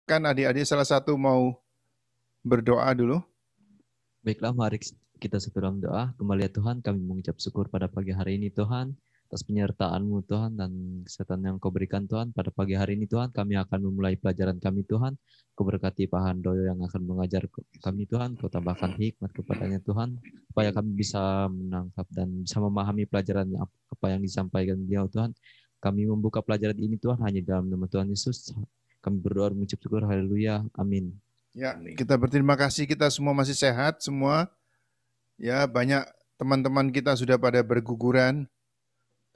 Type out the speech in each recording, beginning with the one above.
Kan adik-adik salah satu mau berdoa dulu. Baiklah, mari kita dalam doa. Kembali ya Tuhan, kami mengucap syukur pada pagi hari ini Tuhan, atas penyertaan-Mu Tuhan, dan kesehatan yang Kau berikan Tuhan. Pada pagi hari ini Tuhan, kami akan memulai pelajaran kami Tuhan. Kau berkati Pak Handoyo yang akan mengajar kami Tuhan. Kau tambahkan hikmat kepadanya Tuhan, supaya kami bisa menangkap dan bisa memahami pelajaran apa yang disampaikan beliau Tuhan. Kami membuka pelajaran ini Tuhan hanya dalam nama Tuhan Yesus. Kami berdoa mengucap syukur, haleluya, amin. Ya, kita berterima kasih kita semua masih sehat semua. Ya, banyak teman-teman kita sudah pada berguguran.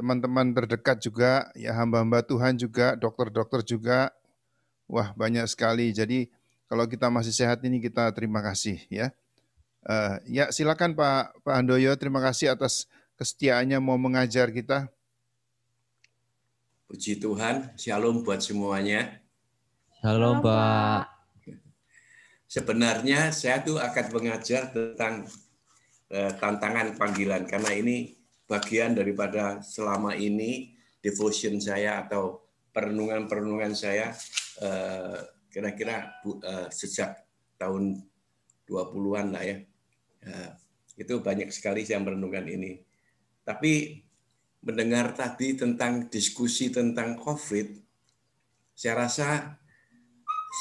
Teman-teman terdekat juga, ya hamba-hamba Tuhan juga, dokter-dokter juga. Wah, banyak sekali. Jadi kalau kita masih sehat ini kita terima kasih ya. Ya, silakan Pak Handoyo, terima kasih atas kesetiaannya mau mengajar kita. Puji Tuhan, shalom buat semuanya. Halo Pak. Sebenarnya saya tuh akan mengajar tentang tantangan panggilan, karena ini bagian daripada selama ini devotion saya atau perenungan-perenungan saya kira-kira sejak tahun 20-an lah ya. Itu banyak sekali saya merenungkan ini. Tapi mendengar tadi tentang diskusi tentang COVID, saya rasa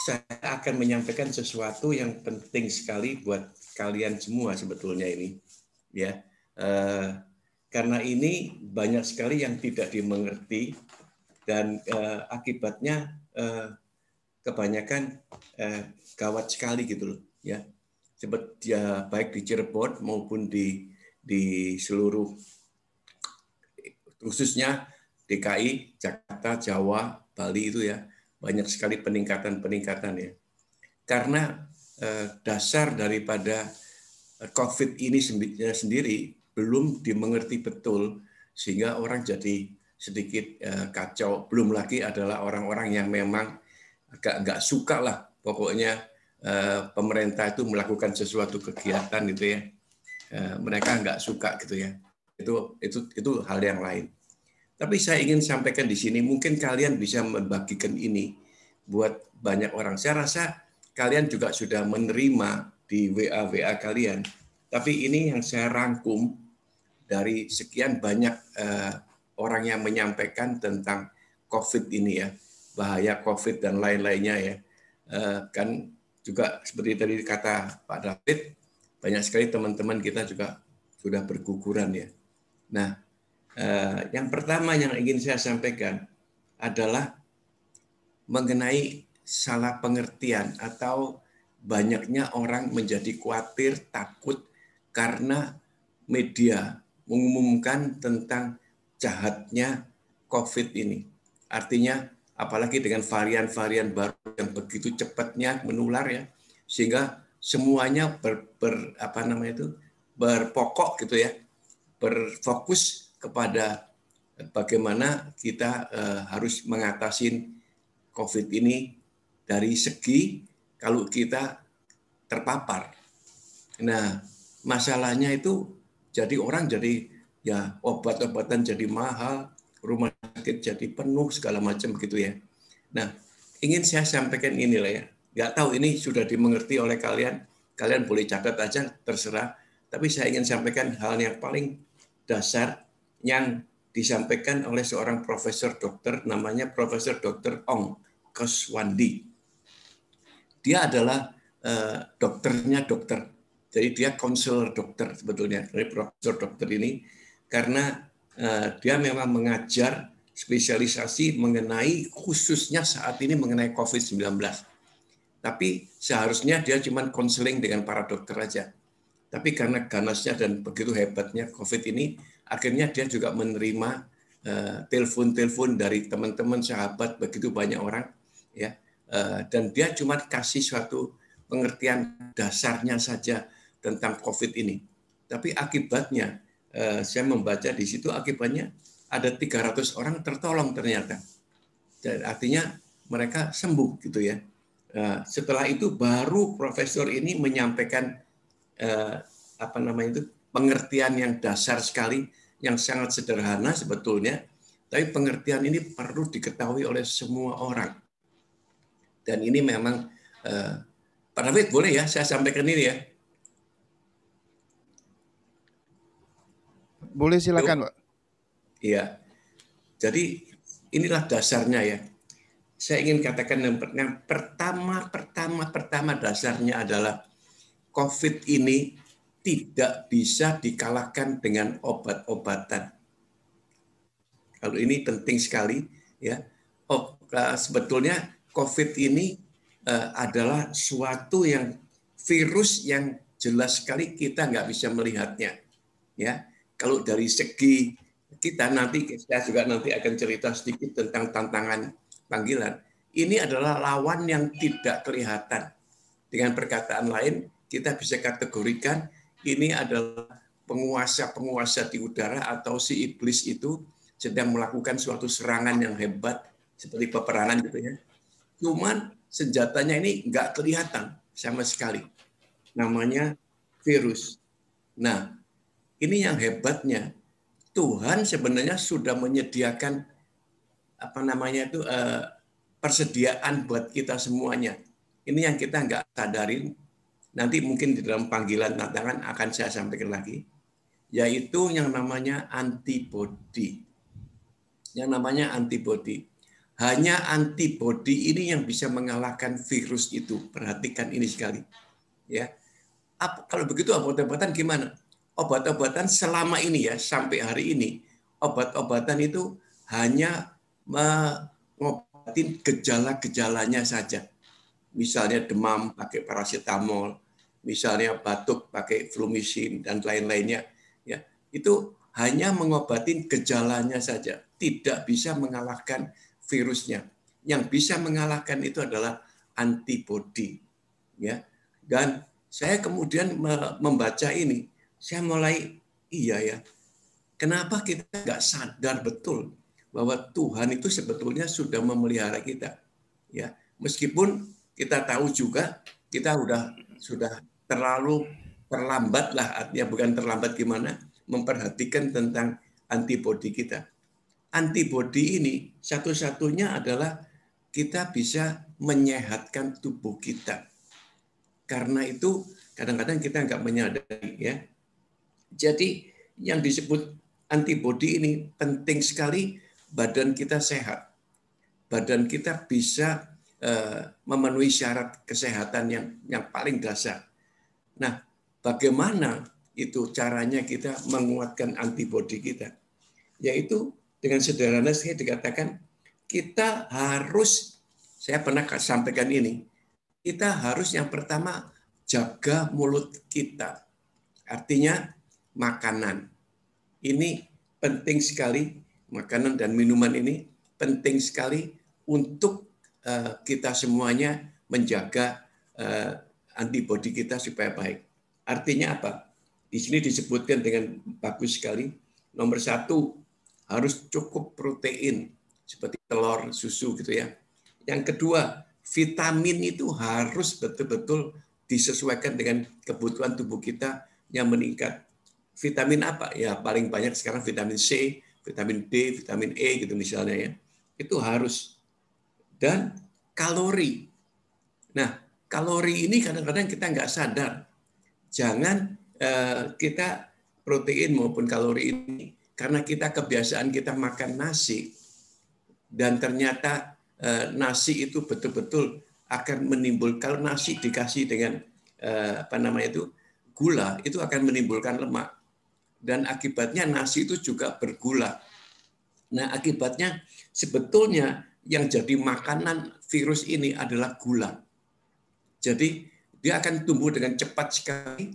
saya akan menyampaikan sesuatu yang penting sekali buat kalian semua sebetulnya ini, ya. Karena ini banyak sekali yang tidak dimengerti dan akibatnya kebanyakan gawat sekali gitu loh, ya. Seperti ya, baik di Cirebon maupun di seluruh, khususnya DKI, Jakarta, Jawa, Bali itu ya. Banyak sekali peningkatan ya. Karena dasar daripada COVID ini sendiri belum dimengerti betul, sehingga orang jadi sedikit kacau. Belum lagi adalah orang-orang yang memang agak nggak suka lah, pokoknya pemerintah itu melakukan sesuatu kegiatan gitu ya. Mereka nggak suka gitu ya. Itu hal yang lain. Tapi saya ingin sampaikan di sini, mungkin kalian bisa membagikan ini buat banyak orang. Saya rasa kalian juga sudah menerima di WA kalian. Tapi ini yang saya rangkum dari sekian banyak orang yang menyampaikan tentang COVID ini ya, bahaya COVID dan lain-lainnya ya. Kan juga seperti tadi kata Pak David, banyak sekali teman-teman kita juga sudah berguguran ya. Nah, yang pertama yang ingin saya sampaikan adalah mengenai salah pengertian atau banyaknya orang menjadi khawatir, takut karena media mengumumkan tentang jahatnya COVID ini. Artinya apalagi dengan varian-varian baru yang begitu cepatnya menular ya, sehingga semuanya berpokok gitu ya, berfokus kepada bagaimana kita harus mengatasi COVID ini dari segi kalau kita terpapar. Nah, masalahnya itu jadi orang jadi ya obat-obatan jadi mahal, rumah sakit jadi penuh segala macam gitu ya. Nah, ingin saya sampaikan inilah ya. Nggak tahu ini sudah dimengerti oleh kalian. Kalian boleh catat aja, terserah. Tapi saya ingin sampaikan hal yang paling dasar yang disampaikan oleh seorang profesor dokter, namanya Profesor Dr. Ong Koswandi. Dia adalah dokternya dokter. Jadi dia konselor dokter sebetulnya, dari profesor dokter ini, karena dia memang mengajar spesialisasi mengenai khususnya saat ini mengenai COVID-19. Tapi seharusnya dia cuma konseling dengan para dokter aja. Tapi karena ganasnya dan begitu hebatnya COVID ini, akhirnya dia juga menerima telepon-telepon dari teman-teman, sahabat, begitu banyak orang, ya. Dan dia cuma kasih suatu pengertian dasarnya saja tentang COVID ini. Tapi akibatnya, saya membaca di situ akibatnya ada 300 orang tertolong ternyata. Dan artinya mereka sembuh gitu ya. Setelah itu baru profesor ini menyampaikan pengertian yang dasar sekali, yang sangat sederhana sebetulnya, tapi pengertian ini perlu diketahui oleh semua orang. Dan ini memang Pak David boleh ya saya sampaikan ini ya. Boleh, silakan, Pak. Iya. Jadi inilah dasarnya ya. Saya ingin katakan yang pertama dasarnya adalah COVID ini tidak bisa dikalahkan dengan obat-obatan. Kalau ini penting sekali ya. Sebetulnya COVID ini adalah suatu yang virus yang jelas sekali kita nggak bisa melihatnya. Ya, kalau dari segi kita nanti saya juga nanti akan cerita sedikit tentang tantangan panggilan. Ini adalah lawan yang tidak kelihatan. Dengan perkataan lain, kita bisa kategorikan ini adalah penguasa-penguasa di udara atau si iblis itu sedang melakukan suatu serangan yang hebat seperti peperangan gitu ya. Cuman senjatanya ini nggak kelihatan sama sekali. Namanya virus. Nah, ini yang hebatnya. Tuhan sebenarnya sudah menyediakan persediaan buat kita semuanya. Ini yang kita nggak sadarin. Nanti mungkin di dalam panggilan tantangan akan saya sampaikan lagi, yaitu yang namanya antibodi. Yang namanya antibodi. Hanya antibodi ini yang bisa mengalahkan virus itu. Perhatikan ini sekali. Ya, kalau begitu obat-obatan gimana? Obat-obatan selama ini ya, sampai hari ini, obat-obatan itu hanya mengobati gejala-gejalanya saja. Misalnya demam pakai paracetamol, misalnya batuk pakai Flumicin dan lain-lainnya. Ya, itu hanya mengobati gejalanya saja, tidak bisa mengalahkan virusnya. Yang bisa mengalahkan itu adalah antibodi. Ya, dan saya kemudian membaca ini, saya mulai iya ya. Kenapa kita nggak sadar betul bahwa Tuhan itu sebetulnya sudah memelihara kita, ya. Meskipun kita tahu juga kita sudah terlalu terlambat lah, artinya bukan terlambat gimana, memperhatikan tentang antibodi kita. Antibodi ini satu-satunya adalah kita bisa menyehatkan tubuh kita. Karena itu kadang-kadang kita nggak menyadari ya. Jadi yang disebut antibodi ini penting sekali, badan kita sehat. Badan kita bisa memenuhi syarat kesehatan yang paling dasar. Nah, bagaimana itu caranya kita menguatkan antibodi kita? Yaitu dengan sederhana saya dikatakan kita harus, saya pernah sampaikan ini, kita harus yang pertama jaga mulut kita. Artinya makanan. Ini penting sekali, makanan dan minuman ini penting sekali untuk kita semuanya menjaga antibodi kita supaya baik. Artinya apa? Di sini disebutkan dengan bagus sekali. Nomor 1, harus cukup protein seperti telur, susu gitu ya. Yang kedua, vitamin itu harus betul-betul disesuaikan dengan kebutuhan tubuh kita yang meningkat. Vitamin apa? Ya paling banyak sekarang vitamin C, vitamin D, vitamin E gitu misalnya ya. Itu harus. Dan kalori. Nah, kalori ini kadang-kadang kita nggak sadar. Jangan kita protein maupun kalori ini karena kita kebiasaan kita makan nasi dan ternyata nasi itu betul-betul akan menimbulkan, kalau nasi dikasih dengan gula, itu akan menimbulkan lemak dan akibatnya nasi itu juga bergula. Nah, akibatnya sebetulnya yang jadi makanan virus ini adalah gula. Jadi dia akan tumbuh dengan cepat sekali,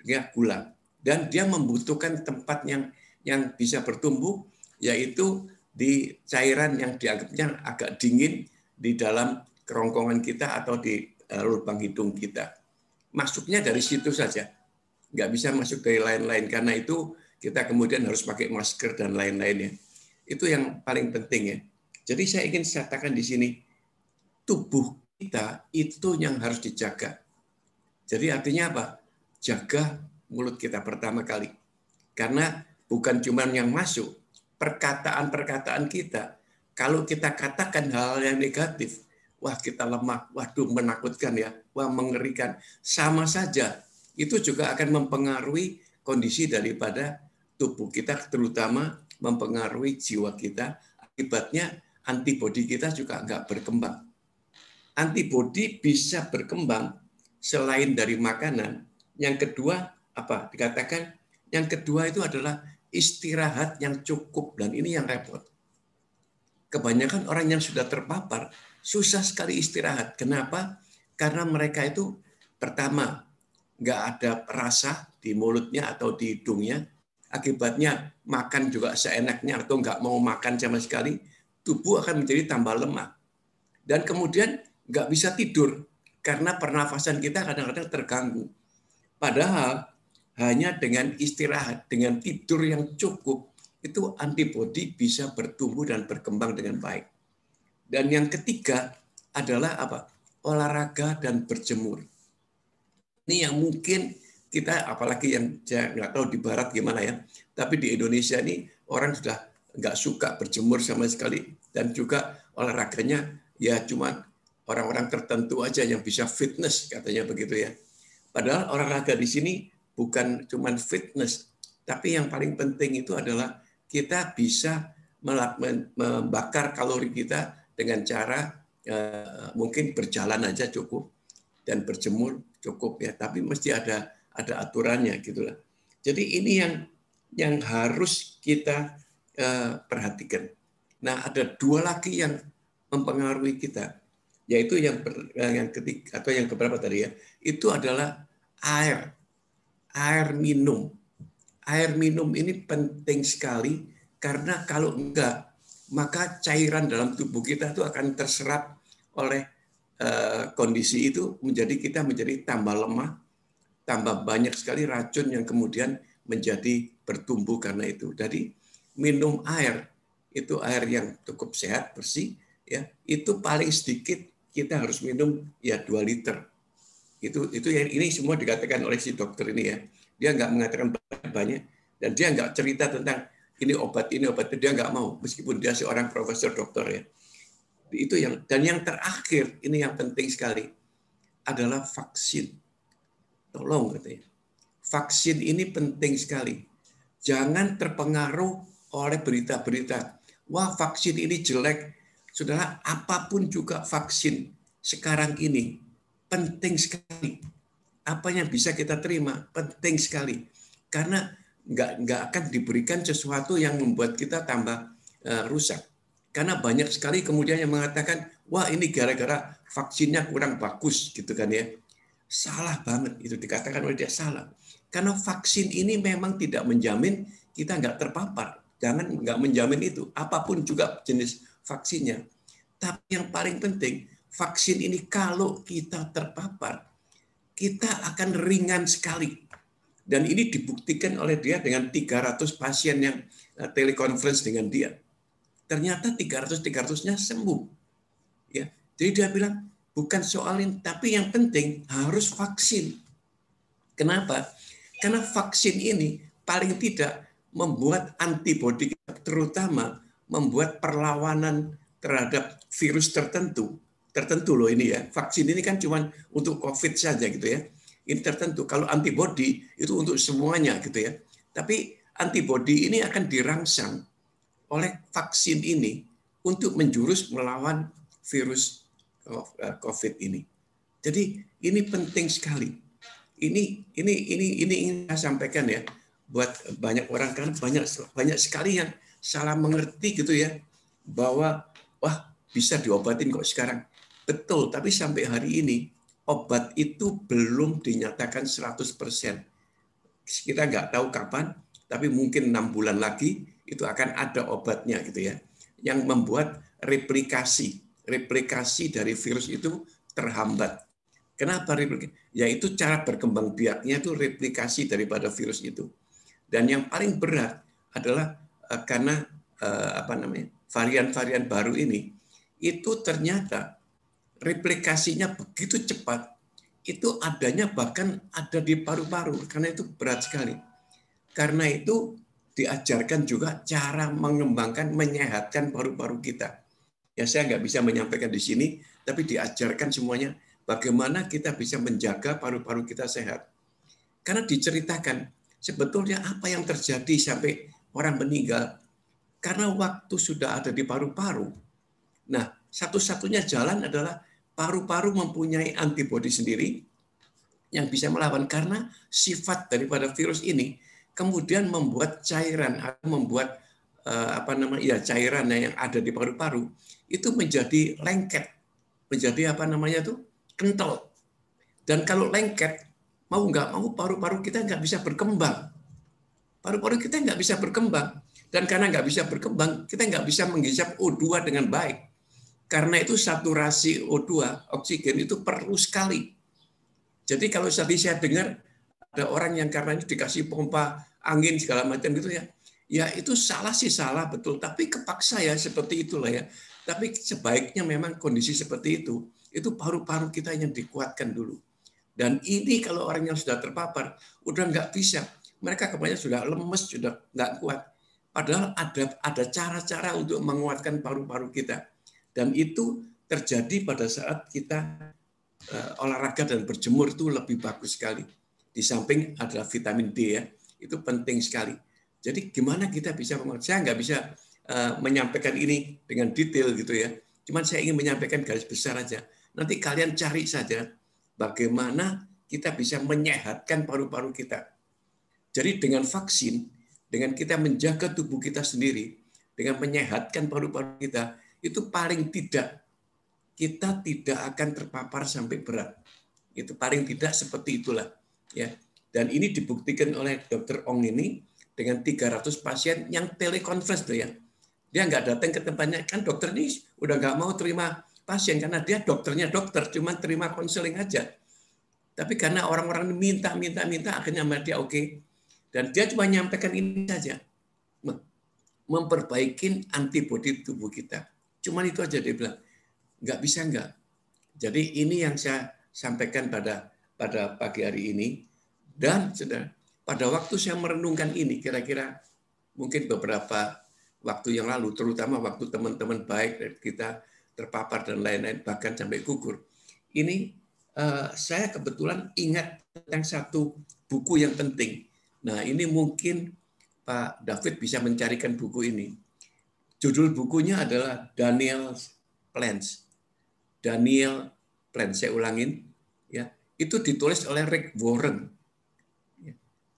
ya, gula, dan dia membutuhkan tempat yang bisa bertumbuh, yaitu di cairan yang dianggapnya agak dingin di dalam kerongkongan kita atau di lubang hidung kita. Masuknya dari situ saja, nggak bisa masuk dari lain-lain. Karena itu kita kemudian harus pakai masker dan lain-lainnya. Itu yang paling penting ya. Jadi saya ingin katakan di sini, tubuh kita itu yang harus dijaga. Jadi artinya apa? Jaga mulut kita pertama kali. Karena bukan cuma yang masuk, perkataan-perkataan kita, kalau kita katakan hal yang negatif, wah kita lemah, waduh menakutkan ya, wah mengerikan. Sama saja, itu juga akan mempengaruhi kondisi daripada tubuh kita, terutama mempengaruhi jiwa kita. Akibatnya antibodi kita juga nggak berkembang. Antibodi bisa berkembang selain dari makanan. Yang kedua, apa dikatakan? Yang kedua itu adalah istirahat yang cukup, dan ini yang repot. Kebanyakan orang yang sudah terpapar susah sekali istirahat. Kenapa? Karena mereka itu pertama nggak ada rasa di mulutnya atau di hidungnya. Akibatnya makan juga seenaknya atau nggak mau makan sama sekali. Tubuh akan menjadi tambah lemah. Dan kemudian nggak bisa tidur karena pernafasan kita kadang-kadang terganggu. Padahal hanya dengan istirahat, dengan tidur yang cukup, itu antibodi bisa bertumbuh dan berkembang dengan baik. Dan yang ketiga adalah apa? Olahraga dan berjemur. Ini yang mungkin kita, apalagi yang saya nggak tahu di Barat gimana ya, tapi di Indonesia ini orang sudah nggak suka berjemur sama sekali, dan juga olahraganya ya cuma orang-orang tertentu aja yang bisa fitness katanya begitu ya. Padahal olahraga di sini bukan cuma fitness, tapi yang paling penting itu adalah kita bisa membakar kalori kita dengan cara mungkin berjalan aja cukup dan berjemur cukup ya, tapi mesti ada aturannya gitulah. Jadi ini yang harus kita perhatikan. Nah, ada dua lagi yang mempengaruhi kita, yaitu yang ketiga atau yang keberapa tadi ya, itu adalah air minum. Air minum ini penting sekali, karena kalau enggak, maka cairan dalam tubuh kita itu akan terserap oleh kondisi itu, kita menjadi tambah lemah, tambah banyak sekali racun yang kemudian menjadi bertumbuh karena itu. Jadi minum air, itu air yang cukup sehat, bersih, ya itu paling sedikit kita harus minum ya 2 liter. Itu yang ini semua dikatakan oleh si dokter ini ya. Dia nggak mengatakan banyak, dan dia nggak cerita tentang ini obat, dia nggak mau, meskipun dia seorang profesor dokter ya. Itu dan yang terakhir ini yang penting sekali adalah vaksin. Tolong katanya. Vaksin ini penting sekali. Jangan terpengaruh oleh berita-berita. Wah, vaksin ini jelek. Saudara, apapun juga vaksin sekarang ini penting sekali. Apa yang bisa kita terima penting sekali. Karena nggak akan diberikan sesuatu yang membuat kita tambah rusak. Karena banyak sekali kemudian yang mengatakan, wah ini gara-gara vaksinnya kurang bagus gitu kan ya. Salah banget, itu dikatakan oleh dia salah. Karena vaksin ini memang tidak menjamin kita nggak terpapar. Nggak menjamin itu, apapun juga jenis vaksinnya. Tapi yang paling penting, vaksin ini kalau kita terpapar, kita akan ringan sekali. Dan ini dibuktikan oleh dia dengan 300 pasien yang telekonferensi dengan dia. Ternyata 300-300-nya sembuh. Ya, jadi dia bilang bukan soal ini, tapi yang penting harus vaksin. Kenapa? Karena vaksin ini paling tidak membuat antibodi, terutama membuat perlawanan terhadap virus tertentu loh ini ya. Vaksin ini kan cuma untuk COVID saja gitu ya. Ini tertentu. Kalau antibodi itu untuk semuanya gitu ya. Tapi antibodi ini akan dirangsang oleh vaksin ini untuk menjurus melawan virus COVID ini. Jadi ini penting sekali. Ini ingin saya sampaikan ya, buat banyak orang, kan banyak sekali yang salah mengerti gitu ya, bahwa wah bisa diobatin kok sekarang. Betul, tapi sampai hari ini obat itu belum dinyatakan 100%. Kita nggak tahu kapan, tapi mungkin 6 bulan lagi itu akan ada obatnya gitu ya, yang membuat replikasi dari virus itu terhambat. Kenapa replikasi? Yaitu cara berkembang biaknya itu replikasi daripada virus itu. Dan yang paling berat adalah karena varian-varian baru ini, itu ternyata replikasinya begitu cepat, itu adanya bahkan ada di paru-paru, karena itu berat sekali. Karena itu diajarkan juga cara mengembangkan, menyehatkan paru-paru kita. Ya saya nggak bisa menyampaikan di sini, tapi diajarkan semuanya bagaimana kita bisa menjaga paru-paru kita sehat. Karena diceritakan sebetulnya apa yang terjadi sampai orang meninggal karena waktu sudah ada di paru-paru. Nah, satu-satunya jalan adalah paru-paru mempunyai antibodi sendiri yang bisa melawan, karena sifat daripada virus ini kemudian membuat cairan atau membuat cairan yang ada di paru-paru itu menjadi lengket, menjadi kental. Dan kalau lengket, mau nggak mau paru-paru kita nggak bisa berkembang. Paru-paru kita nggak bisa berkembang. Dan karena nggak bisa berkembang, kita nggak bisa menghisap O2 dengan baik. Karena itu saturasi O2, oksigen itu perlu sekali. Jadi kalau tadi saya dengar ada orang yang karena ini dikasih pompa angin segala macam gitu ya, ya itu salah sih salah betul, tapi kepaksa ya seperti itulah ya. Tapi sebaiknya memang kondisi seperti itu paru-paru kita yang dikuatkan dulu. Dan ini kalau orang yang sudah terpapar, udah nggak bisa. Mereka kebanyakan sudah lemes, sudah nggak kuat. Padahal ada cara-cara untuk menguatkan paru-paru kita. Dan itu terjadi pada saat kita olahraga dan berjemur itu lebih bagus sekali. Di samping adalah vitamin D ya, itu penting sekali. Jadi gimana kita bisa saya nggak bisa menyampaikan ini dengan detail gitu ya. Cuman saya ingin menyampaikan garis besar aja. Nanti kalian cari saja bagaimana kita bisa menyehatkan paru-paru kita. Jadi dengan vaksin, dengan kita menjaga tubuh kita sendiri, dengan menyehatkan paru-paru kita, itu paling tidak kita tidak akan terpapar sampai berat. Itu paling tidak seperti itulah, ya. Dan ini dibuktikan oleh Dr. Ong ini dengan 300 pasien yang telekonferensi tuh ya. Dia nggak datang ke tempatnya, kan dokter ini udah nggak mau terima pasien karena dia dokternya dokter, cuma terima konseling aja. Tapi karena orang-orang minta, akhirnya dia oke. Dan dia cuma nyampaikan ini saja, memperbaiki antibodi tubuh kita. Cuman itu aja dia bilang, nggak bisa nggak. Jadi ini yang saya sampaikan pada pagi hari ini. Dan pada waktu saya merenungkan ini, kira-kira mungkin beberapa waktu yang lalu, terutama waktu teman-teman baik kita terpapar dan lain-lain, bahkan sampai gugur. Ini saya kebetulan ingat tentang satu buku yang penting. Nah, ini mungkin Pak David bisa mencarikan buku ini. Judul bukunya adalah Daniel Plans. Daniel Plans, saya ulangin. Ya, itu ditulis oleh Rick Warren.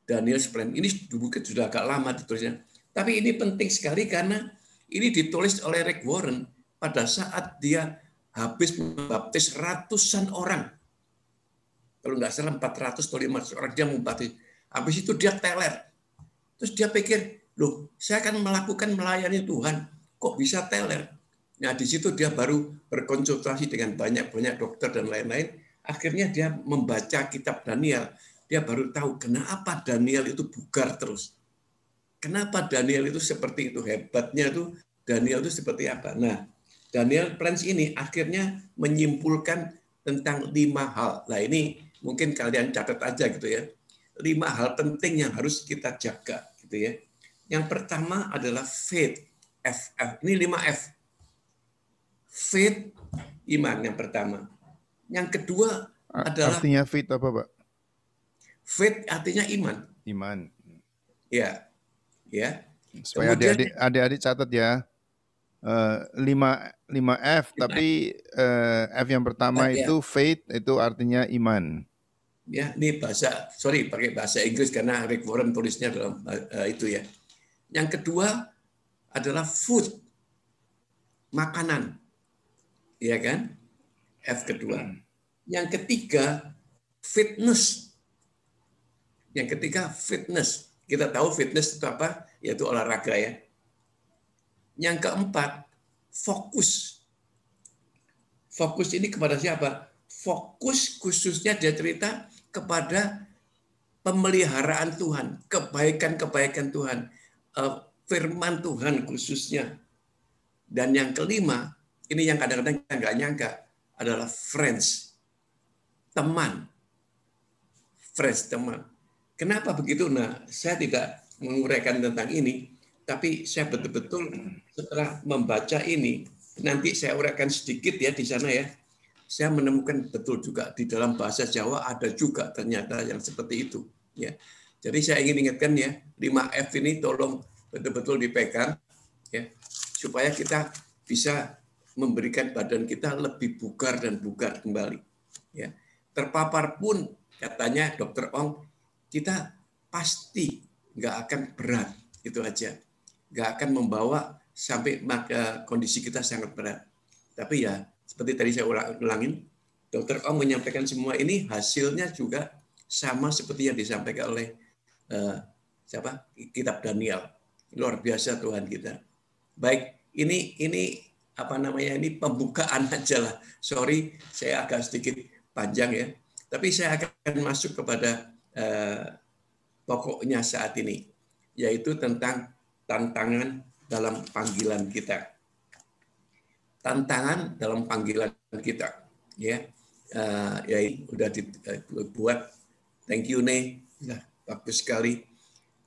Daniel Plans, ini buku sudah agak lama ditulisnya. Tapi ini penting sekali karena ini ditulis oleh Rick Warren pada saat dia habis membaptis ratusan orang. Kalau nggak salah 400 atau 500 orang dia membaptis. Habis itu dia teler. Terus dia pikir, loh, saya akan melakukan melayani Tuhan, kok bisa teler? Nah, di situ dia baru berkonsultasi dengan banyak-banyak dokter dan lain-lain. Akhirnya dia membaca kitab Daniel. Dia baru tahu kenapa Daniel itu bugar terus. Kenapa Daniel itu seperti itu, hebatnya itu Daniel itu seperti apa. Nah, Daniel Plans ini akhirnya menyimpulkan tentang 5 hal. Nah, ini mungkin kalian catat aja gitu ya. 5 hal penting yang harus kita jaga gitu ya. Yang pertama adalah faith, FF. Ini 5F. Faith, iman yang pertama. Yang kedua adalah artinya faith apa, Pak? Faith artinya iman. Iman. Ya. Ya. Supaya adik-adik catat ya. 5F, tapi F yang pertama itu faith, itu artinya iman. Ya, ini pakai bahasa Inggris karena Rick Warren tulisnya dalam itu ya. Yang kedua adalah food, makanan, ya kan? F kedua. Yang ketiga fitness. Yang ketiga fitness. Kita tahu fitness itu apa? Yaitu olahraga ya. Yang keempat fokus. Fokus ini kepada siapa? Fokus khususnya dia cerita kepada pemeliharaan Tuhan, kebaikan-kebaikan Tuhan, firman Tuhan khususnya. Dan yang kelima, ini yang kadang-kadang kita nggak nyangka, adalah friends, teman. Friends, teman. Kenapa begitu? Nah, saya tidak menguraikan tentang ini, tapi saya betul-betul setelah membaca ini, nanti saya uraikan sedikit ya di sana ya. saya menemukan betul juga di dalam bahasa Jawa ada juga ternyata yang seperti itu. Ya. Jadi saya ingin ingatkan ya, 5F ini tolong betul-betul dipegang ya, supaya kita bisa memberikan badan kita lebih bugar dan bugar kembali. Ya. Terpapar pun katanya Dokter Ong, kita pasti nggak akan berat, itu aja. Nggak akan membawa sampai kondisi kita sangat berat. Tapi ya, seperti tadi saya ulangin, Dokter Ong menyampaikan semua ini hasilnya juga sama seperti yang disampaikan oleh Kitab Daniel. Luar biasa Tuhan kita. Baik, ini apa namanya, ini pembukaan aja lah. Sorry, saya agak sedikit panjang ya. Tapi saya akan masuk kepada pokoknya saat ini, yaitu tentang tantangan dalam panggilan kita. Tantangan dalam panggilan kita, ya, ya udah dibuat. Thank you nih, ya, bagus sekali.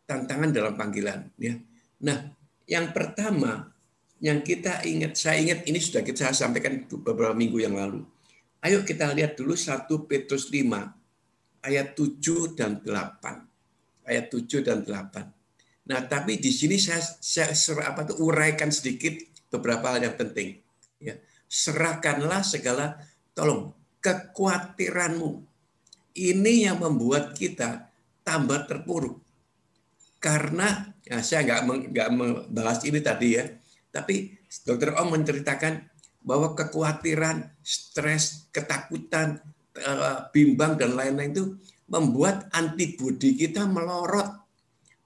Tantangan dalam panggilan, ya. Nah, yang pertama yang kita ingat, saya ingat ini sudah kita sampaikan beberapa minggu yang lalu. Ayo kita lihat dulu 1 Petrus 5 ayat 7 dan 8. Ayat 7 dan 8. Nah, tapi di sini saya uraikan sedikit beberapa hal yang penting. Ya. Serahkanlah segala, tolong, kekhawatiranmu. Ini yang membuat kita tambah terpuruk. Karena ya, saya nggak membahas ini tadi ya, tapi Dokter Om menceritakan bahwa kekhawatiran, stres, ketakutan, bimbang dan lain-lain itu membuat antibodi kita melorot.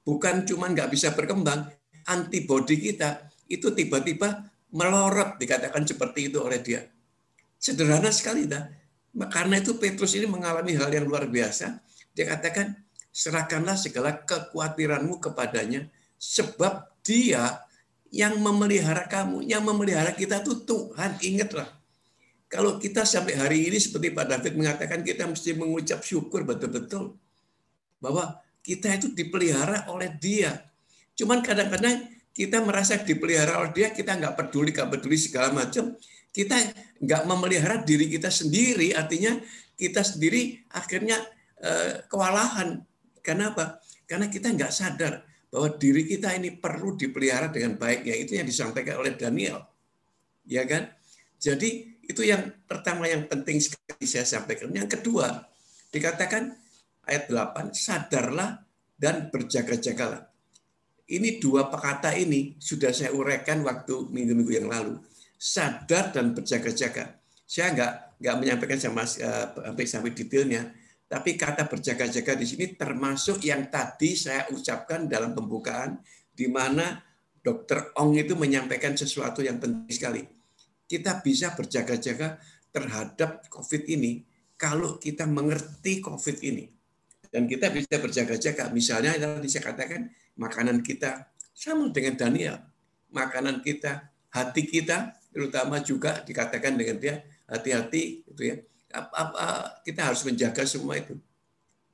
Bukan cuma nggak bisa berkembang, antibodi kita itu tiba-tiba melorot, dikatakan seperti itu oleh dia. Sederhana sekali dah. Karena itu Petrus ini mengalami hal yang luar biasa. Dia katakan, serahkanlah segala kekhawatiranmu kepadanya, sebab dia yang memelihara kamu, yang memelihara kita itu Tuhan. Ingatlah, kalau kita sampai hari ini seperti Pak David mengatakan, kita mesti mengucap syukur betul-betul bahwa kita itu dipelihara oleh Dia. Cuman kadang-kadang kita merasa dipelihara oleh Dia, kita nggak peduli segala macam. Kita nggak memelihara diri kita sendiri, artinya kita sendiri akhirnya kewalahan. Kenapa? Karena kita nggak sadar bahwa diri kita ini perlu dipelihara dengan baik. Ya, itu yang disampaikan oleh Daniel. Ya kan? Jadi itu yang pertama yang penting sekali saya sampaikan. Yang kedua, dikatakan ayat 8, sadarlah dan berjaga-jagalah. Ini dua kata ini sudah saya uraikan waktu minggu-minggu yang lalu. Sadar dan berjaga-jaga. Saya nggak menyampaikan sampai detailnya. Tapi kata berjaga-jaga di sini termasuk yang tadi saya ucapkan dalam pembukaan, di mana Dokter Ong itu menyampaikan sesuatu yang penting sekali. Kita bisa berjaga-jaga terhadap COVID ini kalau kita mengerti COVID ini. Dan kita bisa berjaga-jaga. Misalnya tadi saya katakan, makanan kita sama dengan Daniel. Makanan kita, hati kita, terutama juga dikatakan dengan dia, hati-hati, gitu ya. Kita harus menjaga semua itu.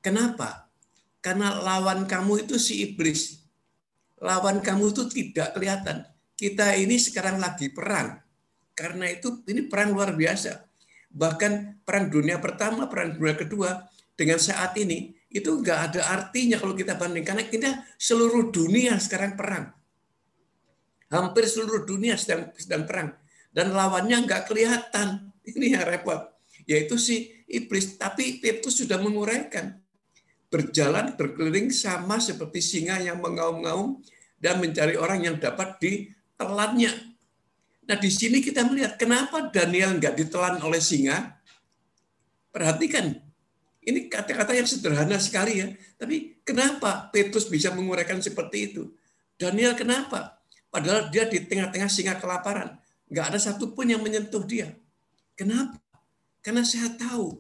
Kenapa? Karena lawan kamu itu si iblis. Lawan kamu itu tidak kelihatan. Kita ini sekarang lagi perang. Karena itu ini perang luar biasa. Bahkan perang dunia pertama, perang dunia kedua, dengan saat ini, itu nggak ada artinya kalau kita bandingkan. Karena kita seluruh dunia sekarang perang. Hampir seluruh dunia sedang perang. Dan lawannya nggak kelihatan. Ini yang repot. Yaitu si iblis. Tapi Petrus sudah menguraikan. Berjalan berkeliling sama seperti singa yang mengaum-ngaum dan mencari orang yang dapat ditelannya. Nah, di sini kita melihat kenapa Daniel nggak ditelan oleh singa. Perhatikan, ini kata-kata yang sederhana sekali ya. Tapi kenapa Petrus bisa menguraikan seperti itu? Daniel kenapa? Padahal dia di tengah-tengah singa kelaparan. Nggak ada satupun yang menyentuh dia. Kenapa? Karena saya tahu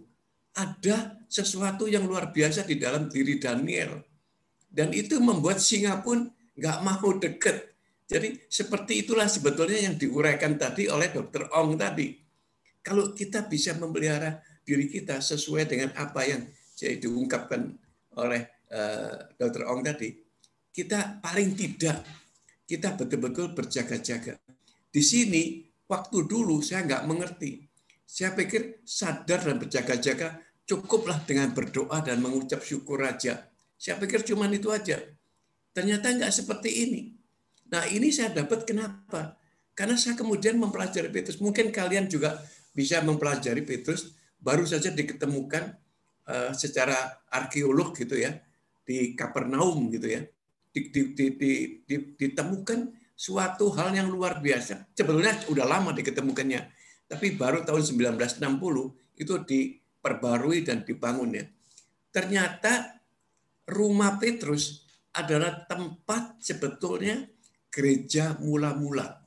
ada sesuatu yang luar biasa di dalam diri Daniel. Dan itu membuat singa pun nggak mau dekat. Jadi seperti itulah sebetulnya yang diuraikan tadi oleh Dokter Ong tadi. Kalau kita bisa memelihara diri kita sesuai dengan apa yang diungkapkan oleh Dokter Ong tadi, kita paling tidak, kita betul-betul berjaga-jaga. Di sini, waktu dulu saya nggak mengerti. Saya pikir sadar dan berjaga-jaga cukuplah dengan berdoa dan mengucap syukur aja. Saya pikir cuma itu aja. Ternyata nggak seperti ini. Nah, ini saya dapat kenapa? Karena saya kemudian mempelajari Petrus. Mungkin kalian juga bisa mempelajari Petrus, baru saja diketemukan secara arkeolog gitu ya, di Kapernaum gitu ya. Ditemukan suatu hal yang luar biasa. Sebetulnya udah lama diketemukannya, tapi baru tahun 1960 itu diperbarui dan dibangun ya. Ternyata rumah Petrus adalah tempat sebetulnya gereja mula-mula.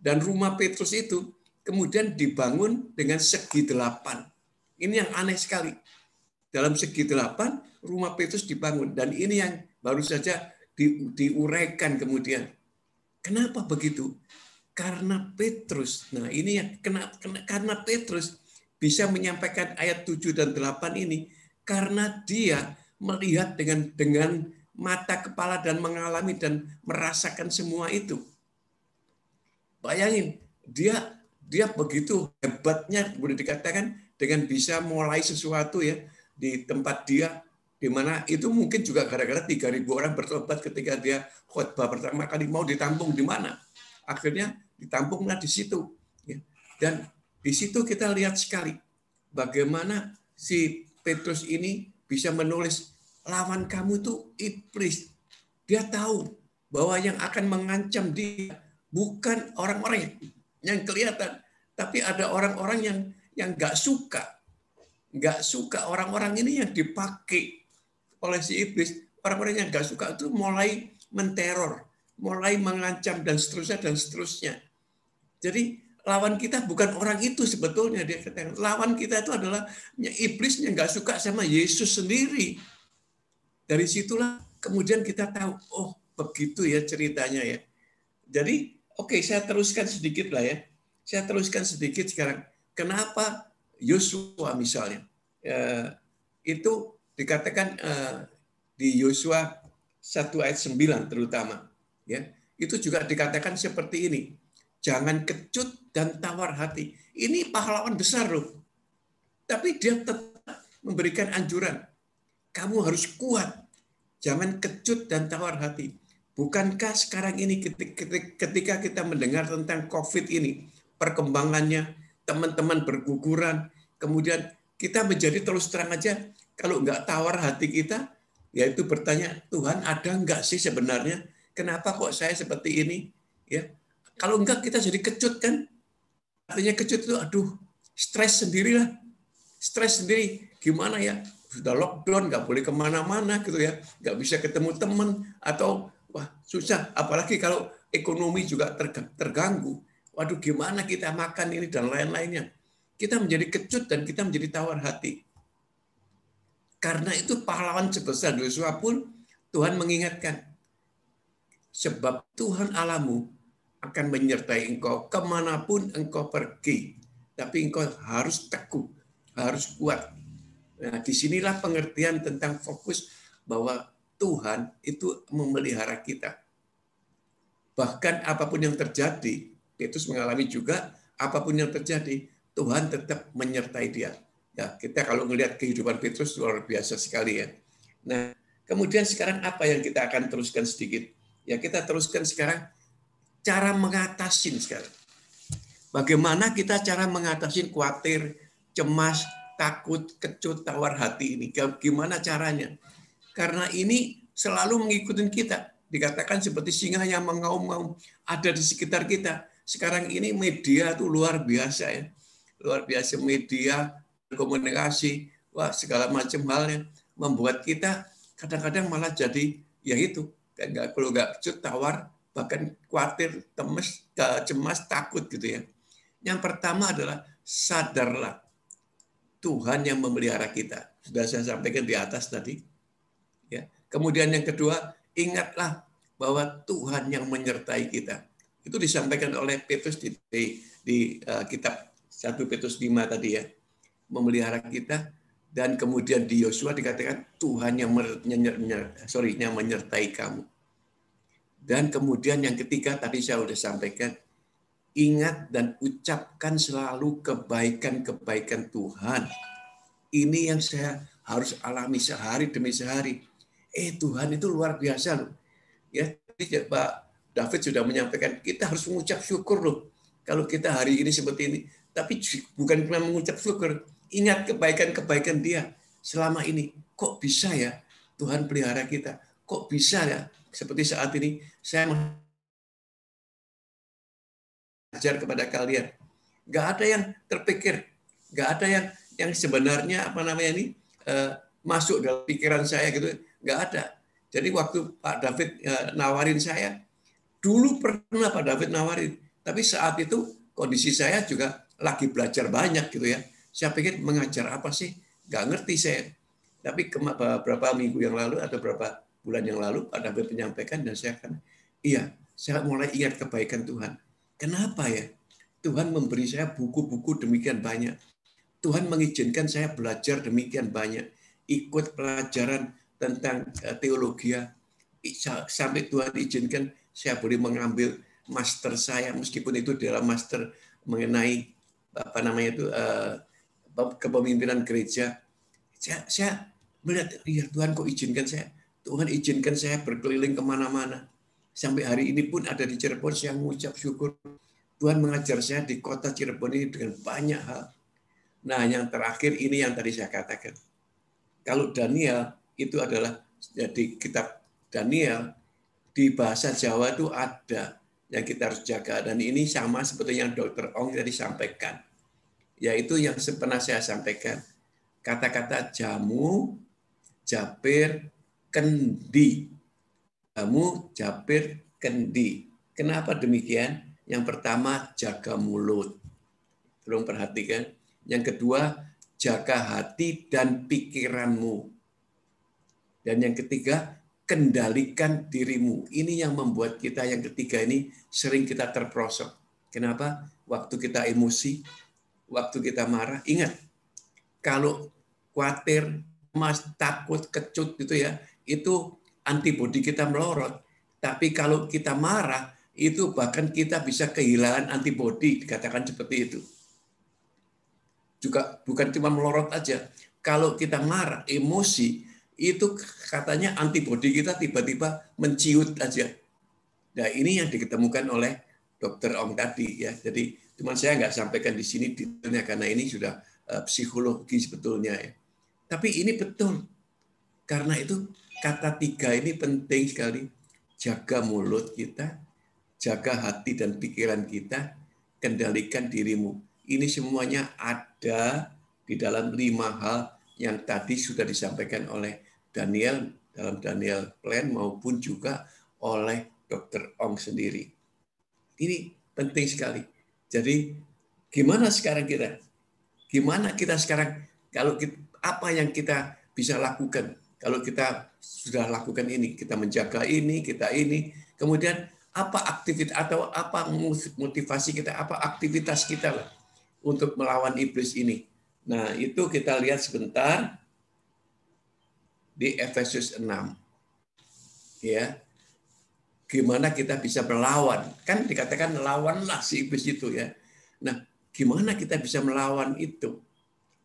Dan rumah Petrus itu kemudian dibangun dengan segi 8. Ini yang aneh sekali. Dalam segi 8, rumah Petrus dibangun. Dan ini yang baru saja diuraikan kemudian. Kenapa begitu? Karena Petrus. Nah, ini yang karena Petrus bisa menyampaikan ayat 7 dan 8 ini karena dia melihat dengan mata kepala dan mengalami dan merasakan semua itu. Bayangin, dia begitu hebatnya boleh dikatakan dengan bisa mulai sesuatu ya di tempat dia, di mana itu mungkin juga gara-gara 3.000 orang bertobat ketika dia khotbah pertama kali, mau ditampung di mana. Akhirnya ditampunglah di situ. Dan di situ kita lihat sekali bagaimana si Petrus ini bisa menulis, lawan kamu itu iblis. Dia tahu bahwa yang akan mengancam dia bukan orang-orang yang kelihatan, tapi ada orang-orang yang nggak suka orang-orang ini yang dipakai oleh si iblis. Orang-orang yang nggak suka itu mulai menteror, mulai mengancam dan seterusnya. Jadi lawan kita bukan orang itu sebetulnya, dia katakan. Lawan kita itu adalah iblis yang nggak suka sama Yesus sendiri. Dari situlah kemudian kita tahu, oh begitu ya ceritanya ya. Jadi oke, saya teruskan sedikit lah ya. Saya teruskan sedikit sekarang. Kenapa Yosua misalnya itu dikatakan di Yosua 1 ayat 9 terutama ya, itu juga dikatakan seperti ini, jangan kecut dan tawar hati. Ini pahlawan besar loh, tapi dia tetap memberikan anjuran, kamu harus kuat, jangan kecut dan tawar hati. Bukankah sekarang ini ketika kita mendengar tentang COVID ini, perkembangannya, teman-teman berguguran, kemudian kita menjadi terus terang aja, kalau nggak tawar hati kita, yaitu bertanya, Tuhan ada nggak sih sebenarnya? Kenapa kok saya seperti ini? Ya, kalau enggak kita jadi kecut kan? Artinya kecut itu, aduh, stres sendirilah, stres sendiri. Gimana ya? Sudah lockdown, nggak boleh kemana-mana gitu ya, nggak bisa ketemu teman atau wah susah. Apalagi kalau ekonomi juga terganggu. Waduh, gimana kita makan ini dan lain-lainnya. Kita menjadi kecut dan kita menjadi tawar hati. Karena itu pahlawan sebesar Yosua pun Tuhan mengingatkan. Sebab Tuhan Allahmu akan menyertai engkau kemanapun engkau pergi. Tapi engkau harus teguh, harus kuat. Nah, disinilah pengertian tentang fokus bahwa Tuhan itu memelihara kita. Bahkan apapun yang terjadi, Petrus mengalami juga apapun yang terjadi, Tuhan tetap menyertai dia. Ya, kita kalau melihat kehidupan Petrus luar biasa sekali ya. Nah, kemudian sekarang apa yang kita akan teruskan sedikit? Ya, kita teruskan sekarang cara mengatasi sekarang. Bagaimana kita cara mengatasi khawatir, cemas, takut, kecut, tawar hati ini? Gimana caranya? Karena ini selalu mengikuti kita. Dikatakan seperti singa yang mengaum-ngaum ada di sekitar kita. Sekarang ini media itu luar biasa ya. Luar biasa media, komunikasi, wah segala macam halnya membuat kita kadang-kadang malah jadi ya itu, kalau nggak kecut, tawar, bahkan khawatir, cemas, takut gitu ya. Yang pertama adalah sadarlah Tuhan yang memelihara kita. Sudah saya sampaikan di atas tadi. Ya. Kemudian yang kedua, ingatlah bahwa Tuhan yang menyertai kita. Itu disampaikan oleh Petrus di kitab 1 Petrus 5 tadi ya. Memelihara kita. Dan kemudian di Yosua dikatakan Tuhan yang menyertai kamu. Dan kemudian yang ketiga tadi saya sudah sampaikan, ingat dan ucapkan selalu kebaikan-kebaikan Tuhan. Ini yang saya harus alami sehari demi sehari. Tuhan itu luar biasa loh. Ya, Pak David sudah menyampaikan kita harus mengucap syukur loh. Kalau kita hari ini seperti ini, tapi bukan cuma mengucap syukur, ingat kebaikan-kebaikan Dia selama ini. Kok bisa ya Tuhan pelihara kita? Kok bisa ya seperti saat ini saya mengajar kepada kalian. Nggak ada yang terpikir, nggak ada yang sebenarnya masuk dalam pikiran saya gitu, nggak ada. Jadi waktu Pak David nawarin saya, dulu pernah Pak David nawarin, tapi saat itu kondisi saya juga lagi belajar banyak gitu ya. Saya pikir mengajar apa sih? Nggak ngerti saya. Tapi beberapa minggu yang lalu atau beberapa bulan yang lalu Pak David menyampaikan dan saya akan, saya mulai ingat kebaikan Tuhan. Kenapa ya? Tuhan memberi saya buku-buku demikian banyak. Tuhan mengizinkan saya belajar demikian banyak. Ikut pelajaran tentang teologi. Sampai Tuhan izinkan saya boleh mengambil master saya, meskipun itu adalah master mengenai kepemimpinan gereja. Saya melihat, ya Tuhan kok izinkan saya. Tuhan izinkan saya berkeliling kemana-mana. Sampai hari ini pun ada di Cirebon, saya mengucap syukur. Tuhan mengajar saya di kota Cirebon ini dengan banyak hal. Nah, yang terakhir ini yang tadi saya katakan. Kalau Daniel itu adalah, jadi kitab Daniel di bahasa Jawa itu ada yang kita harus jaga. Dan ini sama seperti yang Dr. Ong tadi sampaikan. Yaitu yang pernah saya sampaikan. Kata-kata jamu, japir, kendi. Jamu, japir, kendi. Kenapa demikian? Yang pertama, jaga mulut. Tolong perhatikan. Yang kedua, jaga hati dan pikiranmu. Dan yang ketiga, kendalikan dirimu. Ini yang membuat kita yang ketiga ini sering kita terperosok. Kenapa? Waktu kita emosi, waktu kita marah, ingat, kalau khawatir, takut, kecut gitu ya, itu antibodi kita melorot. Tapi kalau kita marah, itu bahkan kita bisa kehilangan antibodi, dikatakan seperti itu. Juga bukan cuma melorot aja. Kalau kita marah, emosi, itu katanya antibodi kita tiba-tiba menciut aja. Nah, ini yang diketemukan oleh Dr. Ong tadi ya. Jadi cuman saya nggak sampaikan di sini detailnya karena ini sudah psikologi sebetulnya ya. Tapi ini betul. Karena itu kata 3 ini penting sekali. Jaga mulut kita, jaga hati dan pikiran kita, kendalikan dirimu. Ini semuanya ada di dalam 5 hal yang tadi sudah disampaikan oleh Daniel dalam Daniel Plan maupun juga oleh Dr. Ong sendiri. Ini penting sekali. Jadi gimana sekarang kita? Gimana kita sekarang kalau kita, apa yang kita bisa lakukan? Kalau kita sudah lakukan ini, kita menjaga ini, kita ini, kemudian apa aktivitas atau apa motivasi kita, apa aktivitas kita lah untuk melawan iblis ini. Nah, itu kita lihat sebentar di Efesus 6. Ya. Gimana kita bisa melawan? Kan dikatakan lawanlah si iblis itu ya. Nah, gimana kita bisa melawan itu?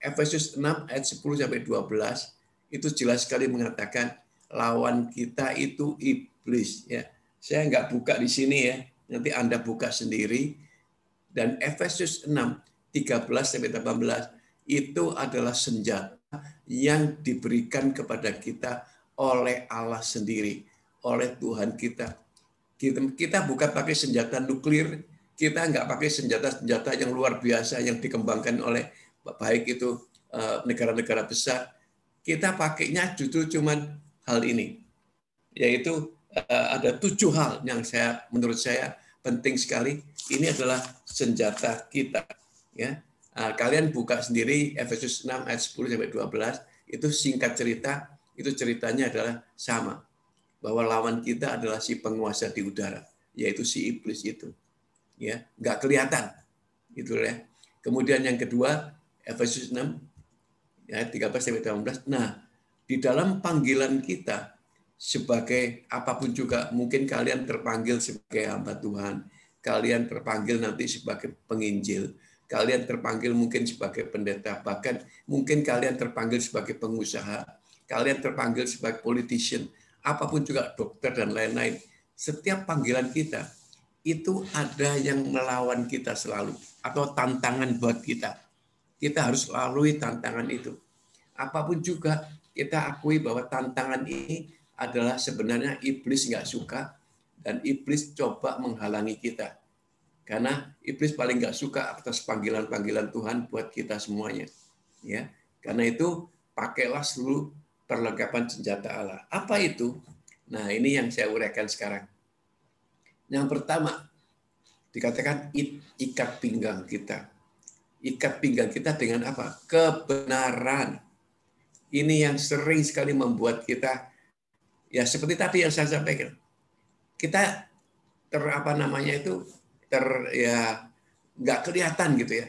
Efesus 6 ayat 10 sampai 12 itu jelas sekali mengatakan lawan kita itu iblis ya. Saya nggak buka di sini ya. Nanti Anda buka sendiri. Dan Efesus 6 13 sampai 18 itu adalah senjata yang diberikan kepada kita oleh Allah sendiri, oleh Tuhan kita. Kita bukan pakai senjata nuklir, kita nggak pakai senjata-senjata yang luar biasa yang dikembangkan oleh baik itu negara-negara besar. Kita pakainya justru cuman hal ini, yaitu ada 7 hal yang menurut saya penting sekali. Ini adalah senjata kita. Ya, kalian buka sendiri Efesus 6 ayat 10 sampai 12. Itu singkat cerita, itu ceritanya adalah sama, bahwa lawan kita adalah si penguasa di udara, yaitu si iblis itu. Ya, nggak kelihatan, gitu ya. Kemudian yang kedua Efesus 6 ayat 13 sampai 18. Nah, di dalam panggilan kita sebagai apapun juga, mungkin kalian terpanggil sebagai hamba Tuhan, kalian terpanggil nanti sebagai penginjil, kalian terpanggil mungkin sebagai pendeta, bahkan mungkin kalian terpanggil sebagai pengusaha, kalian terpanggil sebagai politician, apapun juga dokter dan lain-lain. Setiap panggilan kita itu ada yang melawan kita selalu, atau tantangan buat kita. Kita harus lalui tantangan itu. Apapun juga kita akui bahwa tantangan ini adalah sebenarnya iblis nggak suka, dan iblis coba menghalangi kita. Karena iblis paling nggak suka atas panggilan-panggilan Tuhan buat kita semuanya. Ya, karena itu pakailah seluruh perlengkapan senjata Allah. Apa itu? Nah, ini yang saya uraikan sekarang. Yang pertama, dikatakan ikat pinggang kita. Ikat pinggang kita dengan apa? Kebenaran. Ini yang sering sekali membuat kita, ya seperti tadi yang saya sampaikan, kita nggak kelihatan gitu ya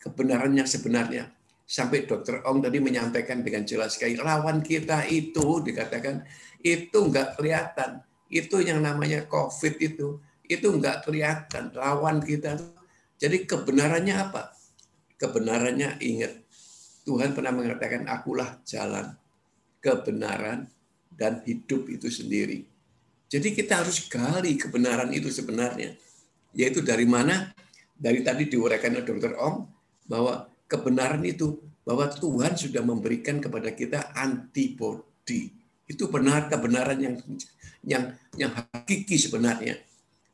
kebenaran yang sebenarnya. Sampai Dr. Ong tadi menyampaikan dengan jelas sekali, lawan kita itu dikatakan itu nggak kelihatan. Itu yang namanya COVID itu nggak kelihatan lawan kita. Jadi kebenarannya apa? Kebenarannya, ingat, Tuhan pernah mengatakan, akulah jalan, kebenaran, dan hidup itu sendiri. Jadi kita harus gali kebenaran itu sebenarnya. Yaitu dari mana? Dari tadi diuraikan oleh Dr. Ong, bahwa kebenaran itu, bahwa Tuhan sudah memberikan kepada kita antibodi. Itu benar, kebenaran yang hakiki sebenarnya.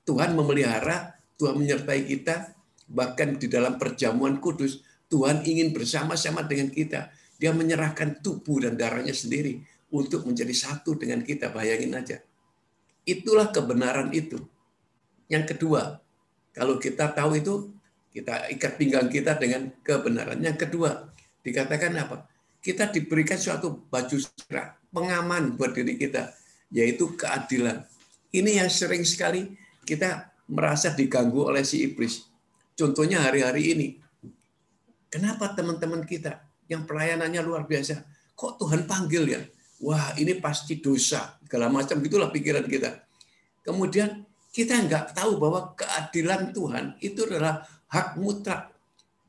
Tuhan memelihara, Tuhan menyertai kita, bahkan di dalam perjamuan kudus, Tuhan ingin bersama-sama dengan kita. Dia menyerahkan tubuh dan darahnya sendiri untuk menjadi satu dengan kita. Bayangin aja. Itulah kebenaran itu. Yang kedua, kalau kita tahu itu, kita ikat pinggang kita dengan kebenaran. Yang kedua, dikatakan apa? Kita diberikan suatu baju serah, pengaman buat diri kita, yaitu keadilan. Ini yang sering sekali kita merasa diganggu oleh si iblis. Contohnya hari-hari ini. Kenapa teman-teman kita yang pelayanannya luar biasa, kok Tuhan panggil ya? Wah, ini pasti dosa. Segala macam gitulah pikiran kita. Kemudian kita nggak tahu bahwa keadilan Tuhan itu adalah hak mutlak.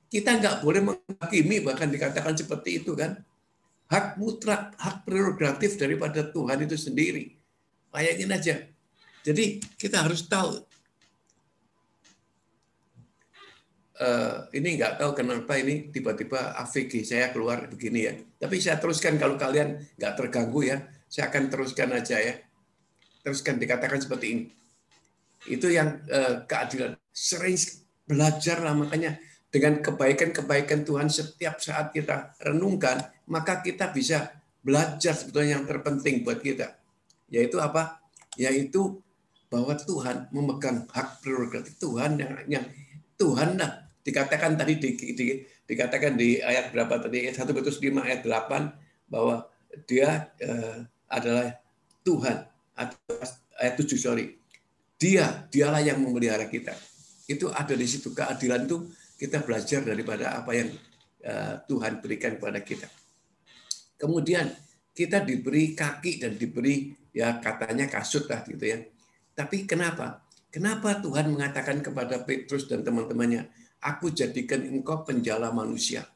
Kita nggak boleh menghakimi, bahkan dikatakan seperti itu kan. Hak mutlak, hak prerogatif daripada Tuhan itu sendiri. Bayangin aja. Jadi kita harus tahu. Ini nggak tahu kenapa ini tiba-tiba AVG saya keluar begini ya. Tapi saya teruskan, kalau kalian nggak terganggu ya, saya akan teruskan aja ya. Teruskan, dikatakan seperti ini. Itu yang keadilan. Sering belajar lah, makanya dengan kebaikan-kebaikan Tuhan setiap saat kita renungkan, maka kita bisa belajar sebetulnya yang terpenting buat kita. Yaitu apa? Yaitu bahwa Tuhan memegang hak prerogatif Tuhan yang Tuhan lah. Dikatakan tadi dikatakan di ayat berapa tadi? 1 Petrus 5 ayat 8 bahwa dia adalah Tuhan. Ayat 7 sorry. Dialah yang memelihara kita. Itu ada di situ, keadilan itu kita belajar daripada apa yang Tuhan berikan kepada kita. Kemudian kita diberi kaki dan diberi ya katanya kasut lah gitu ya. Tapi kenapa? Kenapa Tuhan mengatakan kepada Petrus dan teman-temannya, aku jadikan engkau penjala manusia.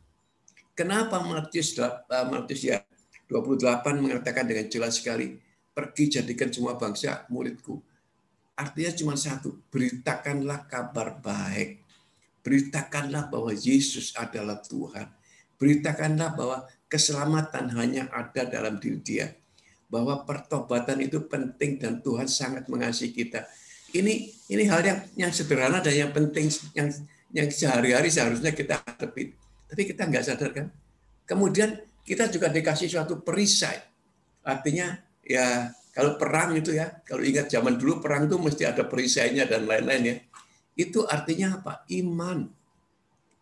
Kenapa Matius 28 mengatakan dengan jelas sekali, pergi jadikan semua bangsa muridku. Artinya cuma satu, beritakanlah kabar baik. Beritakanlah bahwa Yesus adalah Tuhan. Beritakanlah bahwa keselamatan hanya ada dalam diri Dia. Bahwa pertobatan itu penting dan Tuhan sangat mengasihi kita. Ini hal yang sederhana dan yang penting, yang sehari-hari seharusnya kita hadapi. Tapi kita nggak sadar kan. Kemudian kita juga dikasih suatu perisai. Artinya ya kalau perang itu ya, kalau ingat zaman dulu perang itu mesti ada perisainya dan lain-lain ya. Itu artinya apa? Iman.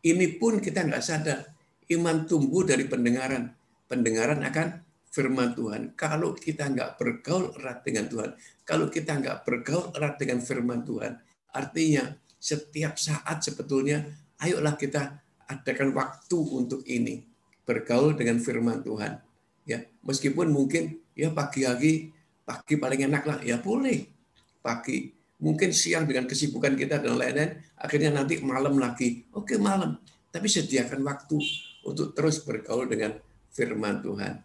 Ini pun kita nggak sadar. Iman tumbuh dari pendengaran. Pendengaran akan firman Tuhan. Kalau kita nggak bergaul erat dengan Tuhan, kalau kita nggak bergaul erat dengan firman Tuhan, artinya setiap saat sebetulnya, ayolah kita adakan waktu untuk ini, bergaul dengan firman Tuhan. Ya, meskipun mungkin ya pagi paling enak lah, ya boleh pagi. Mungkin siang dengan kesibukan kita dan lain-lain, akhirnya nanti malam lagi. Oke, malam. Tapi sediakan waktu untuk terus bergaul dengan firman Tuhan.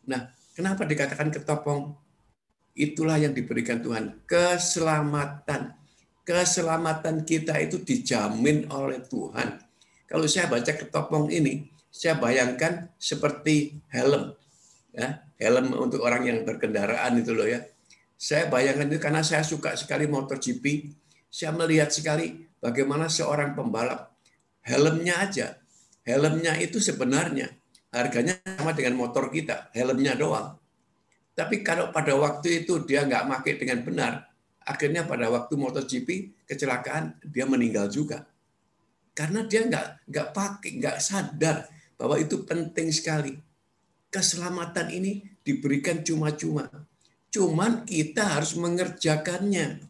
Nah, kenapa dikatakan ketopong? Itulah yang diberikan Tuhan, keselamatan. Keselamatan kita itu dijamin oleh Tuhan. Kalau saya baca ketopong ini, saya bayangkan seperti helm. Ya, helm untuk orang yang berkendaraan itu loh ya. Saya bayangkan itu karena saya suka sekali MotoGP. Saya melihat sekali bagaimana seorang pembalap helmnya aja. Helmnya itu sebenarnya harganya sama dengan motor kita, helmnya doang. Tapi kalau pada waktu itu dia nggak pakai dengan benar, akhirnya pada waktu MotoGP kecelakaan dia meninggal juga. Karena dia nggak pakai, nggak sadar bahwa itu penting sekali. Keselamatan ini diberikan cuma-cuma. Cuman kita harus mengerjakannya.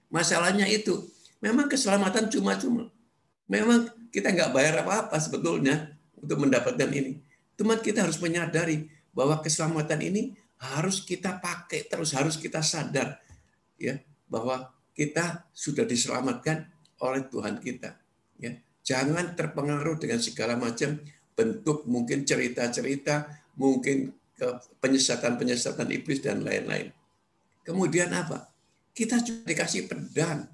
Masalahnya itu, memang keselamatan cuma-cuma. Memang kita nggak bayar apa-apa sebetulnya untuk mendapatkan ini. Cuman kita harus menyadari bahwa keselamatan ini harus kita pakai terus, harus kita sadar ya bahwa kita sudah diselamatkan oleh Tuhan kita. Ya, jangan terpengaruh dengan segala macam bentuk mungkin cerita-cerita, mungkin penyesatan-penyesatan iblis dan lain-lain. Kemudian apa? Kita juga dikasih pedang.